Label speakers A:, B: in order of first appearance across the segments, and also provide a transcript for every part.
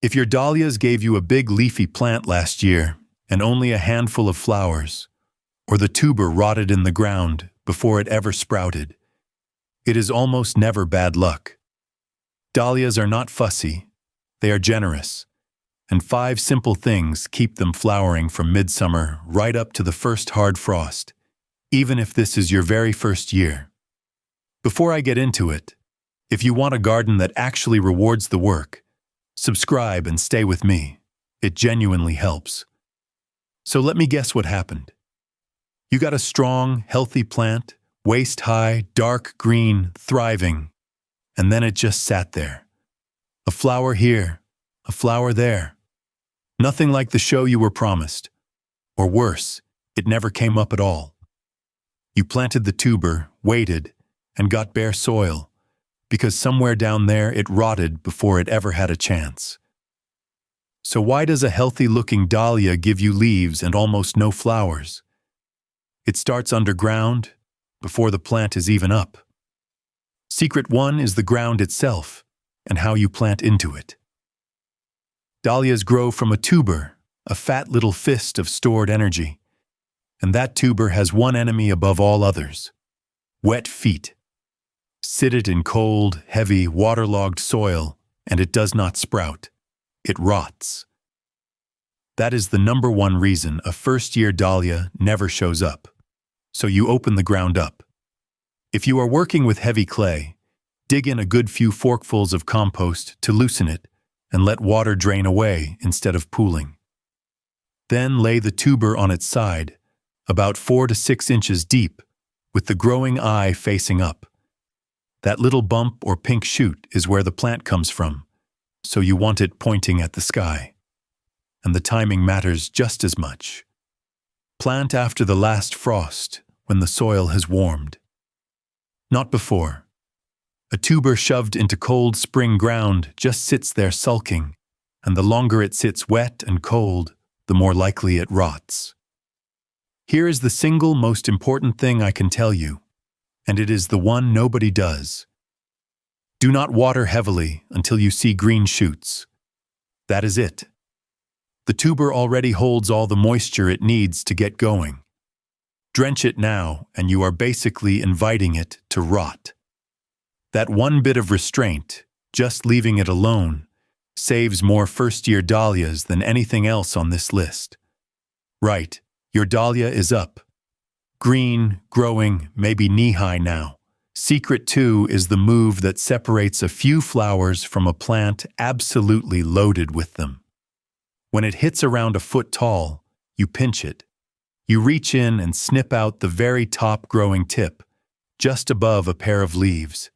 A: If your dahlias gave you a big leafy plant last year and only a handful of flowers, or the tuber rotted in the ground before it ever sprouted, it is almost never bad luck. Dahlias are not fussy, they are generous, and 5 simple things keep them flowering from midsummer right up to the first hard frost, even if this is your very first year. Before I get into it, if you want a garden that actually rewards the work, subscribe and stay with me. It genuinely helps. So let me guess what happened. You got a strong, healthy plant, waist-high, dark green, thriving, and then it just sat there. A flower here, a flower there. Nothing like the show you were promised. Or worse, it never came up at all. You planted the tuber, waited, and got bare soil, because somewhere down there it rotted before it ever had a chance. So why does a healthy-looking dahlia give you leaves and almost no flowers? It starts underground, before the plant is even up. Secret 1 is the ground itself, and how you plant into it. Dahlias grow from a tuber, a fat little fist of stored energy. And that tuber has one enemy above all others: wet feet. Sit it in cold, heavy, waterlogged soil, and it does not sprout. It rots. That is the number 1 reason a first-year dahlia never shows up. So you open the ground up. If you are working with heavy clay, dig in a good few forkfuls of compost to loosen it and let water drain away instead of pooling. Then lay the tuber on its side, about 4 to 6 inches deep, with the growing eye facing up. That little bump or pink shoot is where the plant comes from, so you want it pointing at the sky. And the timing matters just as much. Plant after the last frost, when the soil has warmed. Not before. A tuber shoved into cold spring ground just sits there sulking, and the longer it sits wet and cold, the more likely it rots. Here is the single most important thing I can tell you, and it is the one nobody does. Do not water heavily until you see green shoots. That is it. The tuber already holds all the moisture it needs to get going. Drench it now, and you are basically inviting it to rot. That one bit of restraint, just leaving it alone, saves more first-year dahlias than anything else on this list. Right, your dahlia is up. Green, growing, maybe knee-high now. Secret 2 is the move that separates a few flowers from a plant absolutely loaded with them. When it hits around a foot tall, you pinch it. You reach in and snip out the very top growing tip, just above a pair of leaves.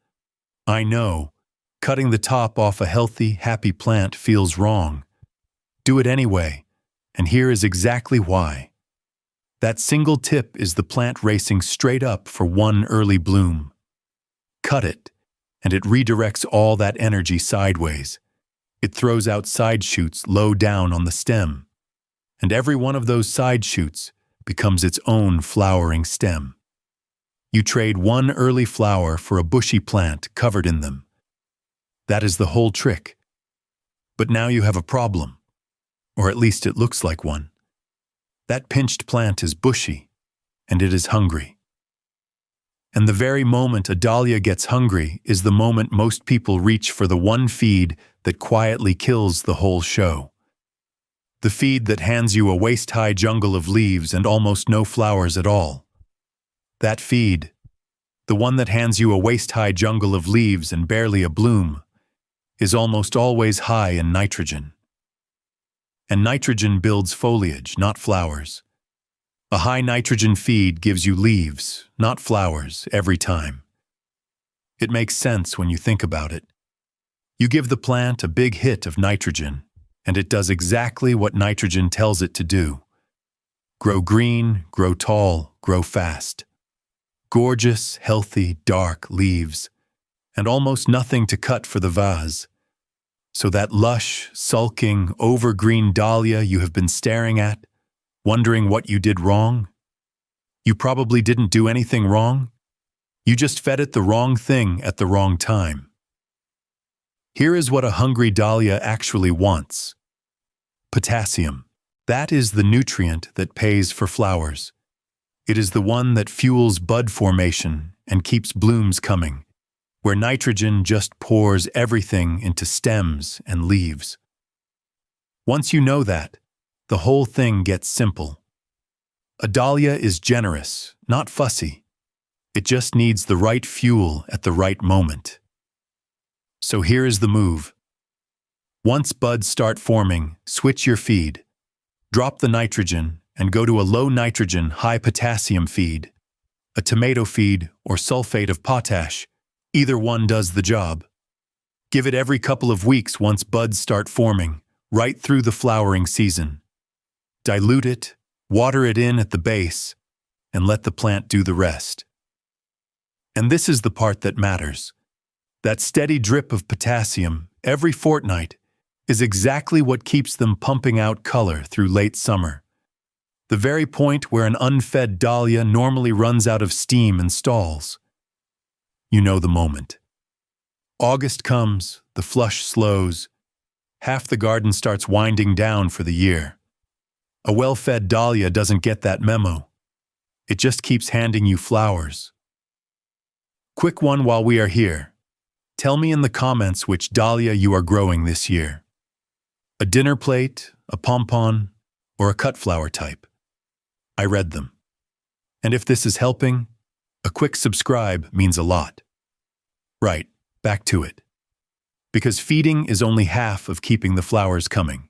A: I know, cutting the top off a healthy, happy plant feels wrong. Do it anyway, and here is exactly why. That single tip is the plant racing straight up for one early bloom. Cut it, and it redirects all that energy sideways. It throws out side shoots low down on the stem, and every one of those side shoots becomes its own flowering stem. You trade one early flower for a bushy plant covered in them. That is the whole trick. But now you have a problem, or at least it looks like one. That pinched plant is bushy, and it is hungry. And the very moment a dahlia gets hungry is the moment most people reach for the one feed that quietly kills the whole show. The feed that hands you a waist-high jungle of leaves and almost no flowers at all. That feed, the one that hands you a waist-high jungle of leaves and barely a bloom, is almost always high in nitrogen. And nitrogen builds foliage, not flowers. A high nitrogen feed gives you leaves, not flowers, every time. It makes sense when you think about it. You give the plant a big hit of nitrogen, and it does exactly what nitrogen tells it to do. Grow green, grow tall, grow fast. Gorgeous, healthy, dark leaves, and almost nothing to cut for the vase. So that lush, sulking, over-green dahlia you have been staring at, wondering what you did wrong? You probably didn't do anything wrong. You just fed it the wrong thing at the wrong time. Here is what a hungry dahlia actually wants. Potassium. That is the nutrient that pays for flowers. It is the one that fuels bud formation and keeps blooms coming, where nitrogen just pours everything into stems and leaves. Once you know that, the whole thing gets simple. A dahlia is generous, not fussy. It just needs the right fuel at the right moment. So here is the move. Once buds start forming, switch your feed. Drop the nitrogen and go to a low nitrogen, high potassium feed. A tomato feed or sulfate of potash. Either one does the job. Give it every couple of weeks once buds start forming, right through the flowering season. Dilute it, water it in at the base, and let the plant do the rest. And this is the part that matters. That steady drip of potassium every fortnight is exactly what keeps them pumping out color through late summer. The very point where an unfed dahlia normally runs out of steam and stalls. You know the moment. August comes, the flush slows. Half the garden starts winding down for the year. A well-fed dahlia doesn't get that memo. It just keeps handing you flowers. Quick one while we are here. Tell me in the comments which dahlia you are growing this year. A dinner plate, a pompon, or a cut flower type. I read them. And if this is helping, a quick subscribe means a lot. Right, back to it. Because feeding is only half of keeping the flowers coming.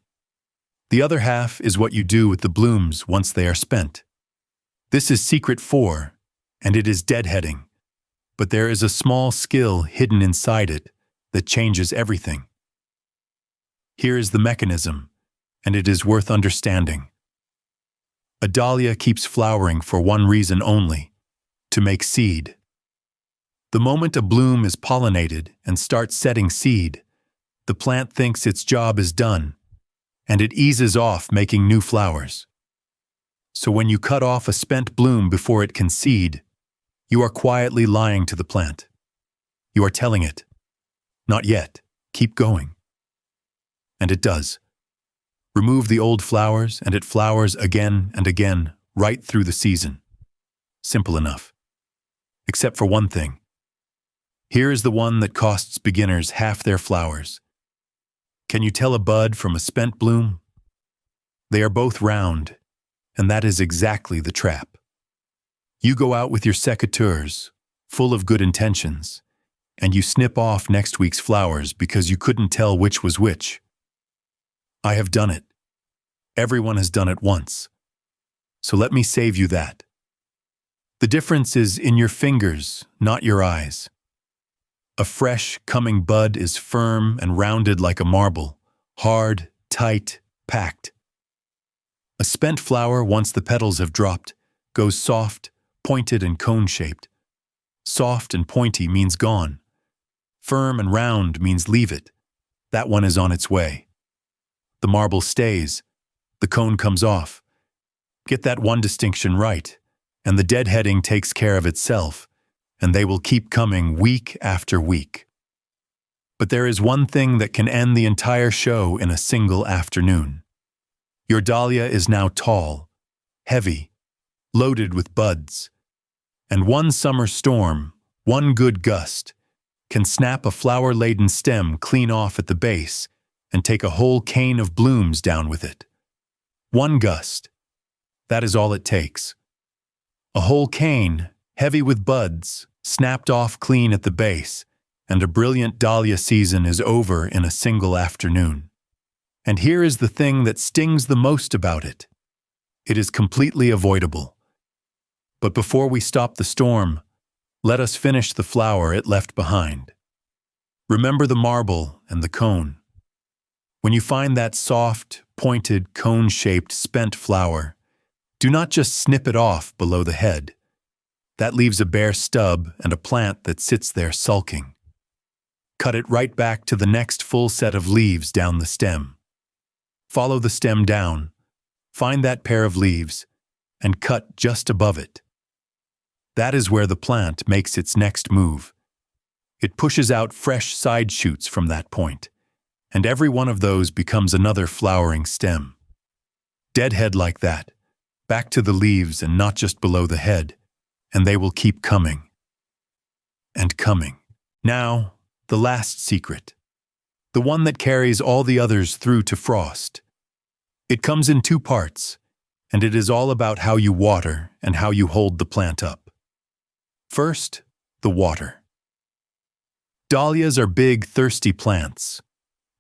A: The other half is what you do with the blooms once they are spent. This is secret 4, and it is deadheading. But there is a small skill hidden inside it that changes everything. Here is the mechanism, and it is worth understanding. A dahlia keeps flowering for one reason only, to make seed. The moment a bloom is pollinated and starts setting seed, the plant thinks its job is done, and it eases off making new flowers. So when you cut off a spent bloom before it can seed, you are quietly lying to the plant. You are telling it, not yet, keep going. And it does. Remove the old flowers and it flowers again and again right through the season. Simple enough. Except for one thing. Here is the one that costs beginners half their flowers. Can you tell a bud from a spent bloom? They are both round, and that is exactly the trap. You go out with your secateurs, full of good intentions, and you snip off next week's flowers because you couldn't tell which was which. I have done it. Everyone has done it once. So let me save you that. The difference is in your fingers, not your eyes. A fresh, coming bud is firm and rounded like a marble, hard, tight, packed. A spent flower, once the petals have dropped, goes soft, pointed and cone-shaped. Soft and pointy means gone. Firm and round means leave it. That one is on its way. The marble stays. The cone comes off. Get that one distinction right, and the deadheading takes care of itself, and they will keep coming week after week. But there is one thing that can end the entire show in a single afternoon. Your dahlia is now tall, heavy, loaded with buds, and one summer storm, one good gust, can snap a flower-laden stem clean off at the base and take a whole cane of blooms down with it. One gust. That is all it takes. A whole cane, heavy with buds, snapped off clean at the base, and a brilliant dahlia season is over in a single afternoon. And here is the thing that stings the most about it. It is completely avoidable. But before we stop the storm, let us finish the flower it left behind. Remember the marble and the cone. When you find that soft, pointed, cone-shaped spent flower, do not just snip it off below the head. That leaves a bare stub and a plant that sits there sulking. Cut it right back to the next full set of leaves down the stem. Follow the stem down, find that pair of leaves, and cut just above it. That is where the plant makes its next move. It pushes out fresh side shoots from that point, and every one of those becomes another flowering stem. Deadhead like that, back to the leaves and not just below the head, and they will keep coming. And coming. Now, the last secret. The one that carries all the others through to frost. It comes in two parts, and it is all about how you water and how you hold the plant up. First, the water. Dahlias are big, thirsty plants.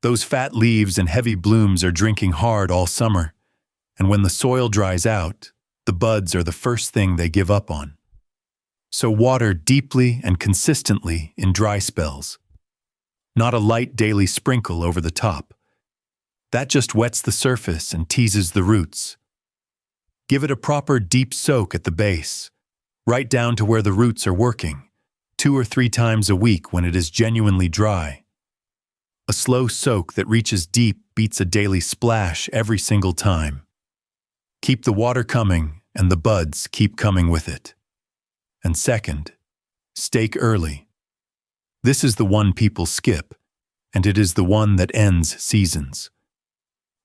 A: Those fat leaves and heavy blooms are drinking hard all summer, and when the soil dries out, the buds are the first thing they give up on. So water deeply and consistently in dry spells. Not a light daily sprinkle over the top. That just wets the surface and teases the roots. Give it a proper deep soak at the base, right down to where the roots are working, 2 or 3 times a week when it is genuinely dry. A slow soak that reaches deep beats a daily splash every single time. Keep the water coming, and the buds keep coming with it. And second, stake early. This is the one people skip, and it is the one that ends seasons.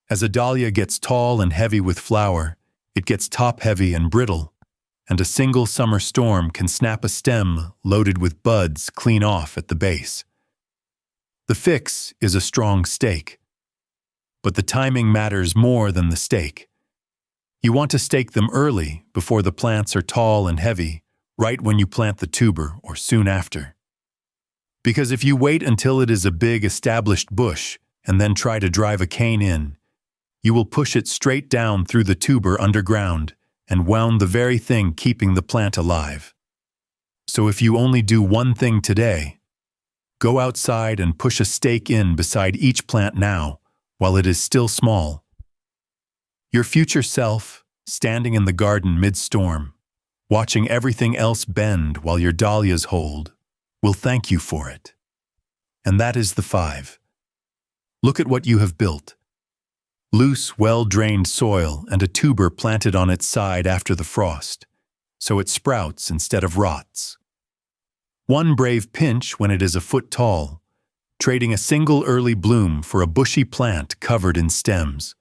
A: As a dahlia gets tall and heavy with flower, it gets top-heavy and brittle, and a single summer storm can snap a stem loaded with buds clean off at the base. The fix is a strong stake. But the timing matters more than the stake. You want to stake them early, before the plants are tall and heavy, right when you plant the tuber or soon after. Because if you wait until it is a big established bush and then try to drive a cane in, you will push it straight down through the tuber underground and wound the very thing keeping the plant alive. So if you only do one thing today, go outside and push a stake in beside each plant now while it is still small. Your future self, standing in the garden mid-storm, watching everything else bend while your dahlias hold, will thank you for it. And that is the 5. Look at what you have built. Loose, well-drained soil and a tuber planted on its side after the frost, so it sprouts instead of rots. One brave pinch when it is a foot tall, trading a single early bloom for a bushy plant covered in stems.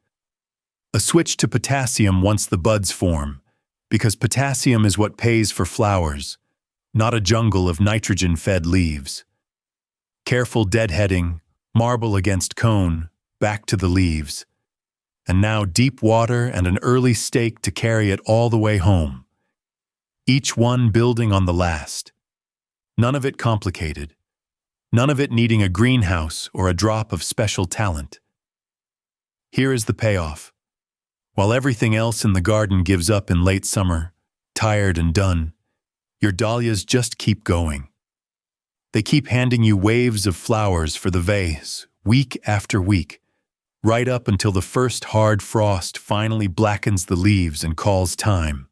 A: A switch to potassium once the buds form, because potassium is what pays for flowers, not a jungle of nitrogen-fed leaves. Careful deadheading, marble against cone, back to the leaves. And now deep water and an early stake to carry it all the way home. Each one building on the last. None of it complicated. None of it needing a greenhouse or a drop of special talent. Here is the payoff. While everything else in the garden gives up in late summer, tired and done, your dahlias just keep going. They keep handing you waves of flowers for the vase, week after week, right up until the first hard frost finally blackens the leaves and calls time.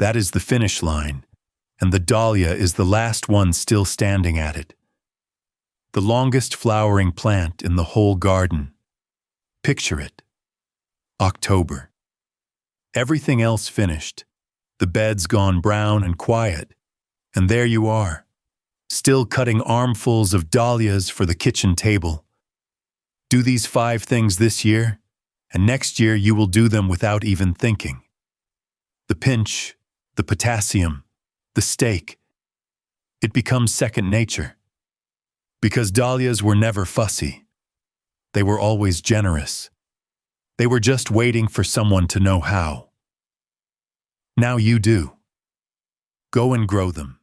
A: That is the finish line, and the dahlia is the last one still standing at it. The longest flowering plant in the whole garden. Picture it. October. Everything else finished. The bed's gone brown and quiet, and there you are, still cutting armfuls of dahlias for the kitchen table. Do these 5 things this year, and next year you will do them without even thinking. The pinch, the potassium, the stake. It becomes second nature. Because dahlias were never fussy. They were always generous. They were just waiting for someone to know how. Now you do. Go and grow them.